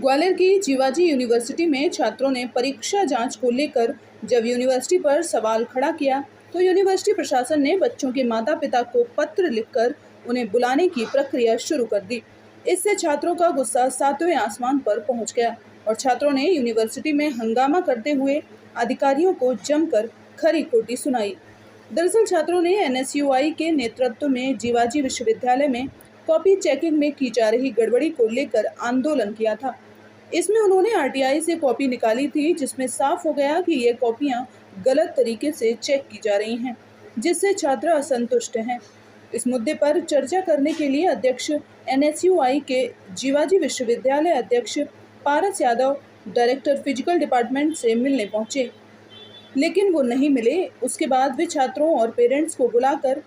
ग्वालियर की जीवाजी यूनिवर्सिटी में छात्रों ने परीक्षा जांच को लेकर जब यूनिवर्सिटी पर सवाल खड़ा किया तो यूनिवर्सिटी प्रशासन ने बच्चों के माता पिता को पत्र लिखकर उन्हें बुलाने की प्रक्रिया शुरू कर दी। इससे छात्रों का गुस्सा 7वें आसमान पर पहुंच गया और छात्रों ने यूनिवर्सिटी में हंगामा करते हुए अधिकारियों को जमकर खरी खोटी सुनाई। दरअसल छात्रों ने NSUI के नेतृत्व में जीवाजी विश्वविद्यालय में कॉपी चेकिंग में की जा रही गड़बड़ी को लेकर आंदोलन किया था। इसमें उन्होंने RTI से कॉपी निकाली थी, जिसमें साफ हो गया कि ये कॉपियां गलत तरीके से चेक की जा रही हैं, जिससे छात्र असंतुष्ट हैं। इस मुद्दे पर चर्चा करने के लिए अध्यक्ष NSUI के जीवाजी विश्वविद्यालय अध्यक्ष पारस यादव डायरेक्टर फिजिकल डिपार्टमेंट से मिलने पहुंचे, लेकिन वो नहीं मिले। उसके बाद वे छात्रों और पेरेंट्स को बुलाकर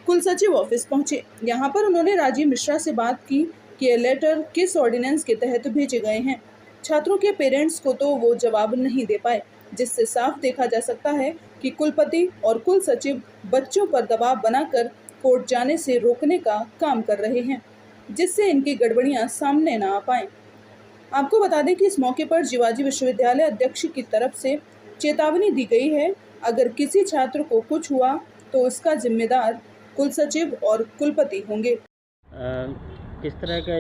कुलसचिव ऑफिस पहुंचे। यहाँ पर उन्होंने राजीव मिश्रा से बात की कि ये लेटर किस ऑर्डिनेंस के तहत भेजे गए हैं। छात्रों के पेरेंट्स को तो वो जवाब नहीं दे पाए, जिससे साफ देखा जा सकता है कि कुलपति और कुलसचिव बच्चों पर दबाव बनाकर कोर्ट जाने से रोकने का काम कर रहे हैं, जिससे इनकी गड़बड़ियां सामने ना आ पाएं। आपको बता दें कि इस मौके पर जीवाजी विश्वविद्यालय अध्यक्ष की तरफ से चेतावनी दी गई है, अगर किसी छात्र को कुछ हुआ तो इसका जिम्मेदार कुलसचिव और कुलपति होंगे। किस तरह का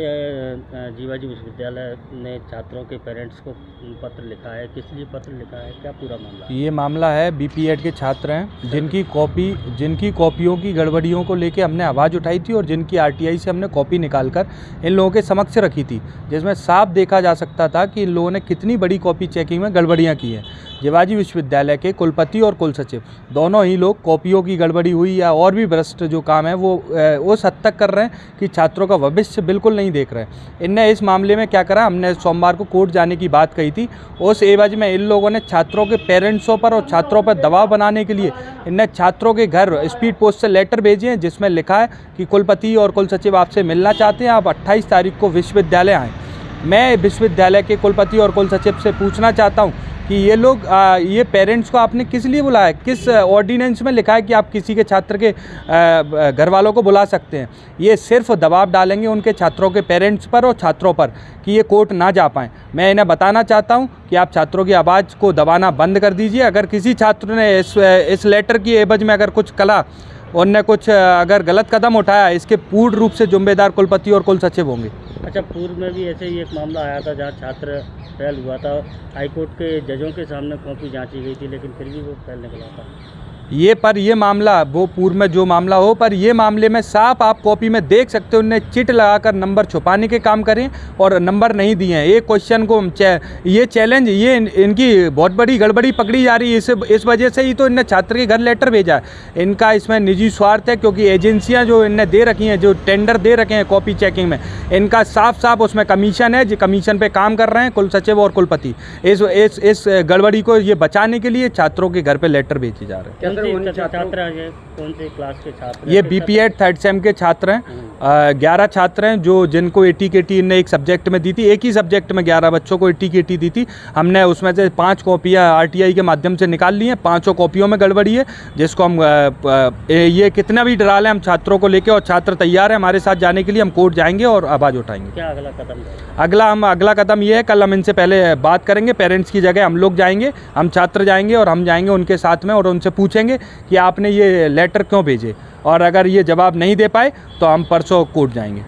जीवाजी विश्वविद्यालय ने छात्रों के पेरेंट्स को पत्र लिखा है, किस लिए पत्र लिखा है, क्या पूरा मामला है? ये मामला है BPEd के छात्र हैं जिनकी कॉपियों की गड़बड़ियों को लेके हमने आवाज़ उठाई थी और जिनकी RTI से हमने कॉपी निकालकर इन लोगों के समक्ष रखी थी, जिसमें साफ देखा जा सकता था कि इन लोगों ने कितनी बड़ी कॉपी चेकिंग में गड़बड़ियाँ की हैं। जीवाजी विश्वविद्यालय के कुलपति और कुलसचिव दोनों ही लोग कॉपियों की गड़बड़ी हुई या और भी भ्रष्ट जो काम है वो उस हद तक कर रहे हैं कि छात्रों का भविष्य बिल्कुल नहीं देख रहे हैं। इनने इस मामले में क्या करा, हमने सोमवार को कोर्ट जाने की बात कही थी, उस एवज में इन लोगों ने छात्रों के पेरेंट्सों पर और छात्रों पर दबाव बनाने के लिए इनने छात्रों के घर स्पीड पोस्ट से लेटर भेजे हैं, जिसमें लिखा है कि कुलपति और कुलसचिव आपसे मिलना चाहते हैं, आप 28 तारीख को विश्वविद्यालय आएँ। मैं विश्वविद्यालय के कुलपति और कुलसचिव से पूछना चाहता हूँ कि ये लोग ये पेरेंट्स को आपने किस लिए बुलाया, किस ऑर्डिनेंस में लिखा है कि आप किसी के छात्र के घर वालों को बुला सकते हैं? ये सिर्फ दबाव डालेंगे उनके छात्रों के पेरेंट्स पर और छात्रों पर कि ये कोर्ट ना जा पाएँ। मैं इन्हें बताना चाहता हूँ कि आप छात्रों की आवाज़ को दबाना बंद कर दीजिए। अगर किसी छात्र ने इस लेटर की एवज में अगर कुछ कला, उनने कुछ अगर गलत कदम उठाया, इसके पूर्ण रूप से जिम्मेदार कुलपति और कुलसचिव होंगे। अच्छा, पूर्व में भी ऐसे ही एक मामला आया था जहाँ छात्र फेल हुआ था, हाईकोर्ट के जजों के सामने कॉपी जांची गई थी, लेकिन फिर भी वो फेल निकला था। ये मामला वो पूर्व में जो मामला हो, पर ये मामले में साफ आप कॉपी में देख सकते हो, उन्हें चिट लगाकर नंबर छुपाने के काम करें और नंबर नहीं दिए हैं। एक क्वेश्चन को ये चैलेंज, ये इनकी बहुत बड़ी गड़बड़ी पकड़ी जा रही है। इस वजह से ही तो इनने छात्र के घर लेटर भेजा है। इनका इसमें निजी स्वार्थ है, क्योंकि एजेंसियाँ जो इनने दे रखी हैं, जो टेंडर दे रखे हैं कॉपी चेकिंग में, इनका साफ साफ उसमें कमीशन है, जो कमीशन पे काम कर रहे हैं कुलसचिव और कुलपति। इस गड़बड़ी को ये बचाने के लिए छात्रों के घर पे लेटर भेजे जा रहे हैं। कौन से क्लास के छात्र? ये BPEd 3rd सेम के छात्र हैं। 11 छात्र हैं जिनको 80 KT ने एक सब्जेक्ट में दी थी, एक ही सब्जेक्ट में 11 बच्चों को 80 KT दी थी। हमने उसमें से 5 कॉपियाँ RTI के माध्यम से निकाल ली हैं। 5 कॉपियों में गड़बड़ी है, जिसको हम ये कितना भी डरा लें, हम छात्रों को लेके, और छात्र तैयार है हमारे साथ जाने के लिए। हम कोर्ट जाएंगे और आवाज़ उठाएंगे। क्या अगला कदम है? अगला कदम ये है, कल हम इनसे पहले बात करेंगे। पेरेंट्स की जगह हम लोग जाएंगे, हम छात्र जाएंगे और हम जाएंगे उनके साथ में और उनसे पूछेंगे कि आपने ये लेटर क्यों भेजे, और अगर ये जवाब नहीं दे पाए तो हम परसों कोर्ट जाएंगे।